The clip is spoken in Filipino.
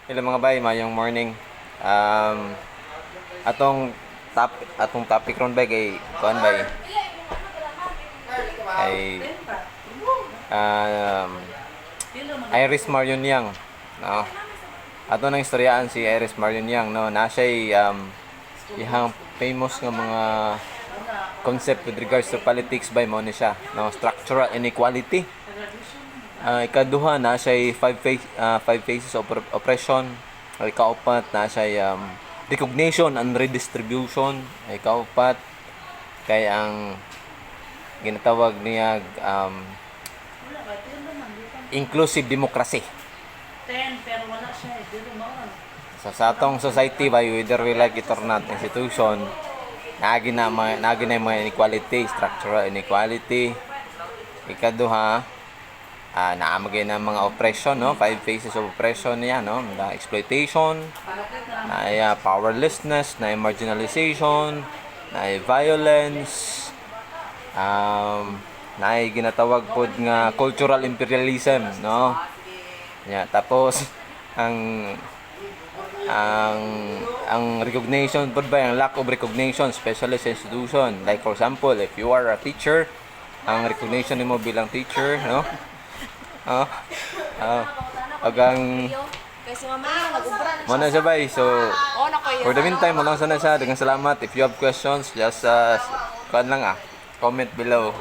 Hello mga bay, mayong morning. Um, atong topic ron bay kay kuan bay ay um, Iris Marion Young, no. Ato nang istoryaan si Iris Marion Young, no. Na siya ihang famous nga mga concept with regards to politics by mo ni siya, no. Structural inequality. Ikaduha na siya five phases of oppression. Ikaupat na siya recognition and redistribution. Ikaupat kay ang ginatawag niya inclusive democracy. So sa atong society by whether we like it or not institution, naagi na mga inequality, structural inequality. Ikaduha, naamagay na mga oppression, no? 5 phases of oppression niya, no? The exploitation, na powerlessness, na marginalization, na violence, na ginatawag pod nga cultural imperialism, no? Tapos ang recognition pod ba, ang lack of recognition especially sa institution, like for example if you are a teacher, ang recognition nimo bilang teacher, no? Agang muna siya bay. So for the meantime, mo lang sana siya. Dengan salamat. If you have questions, just comment below.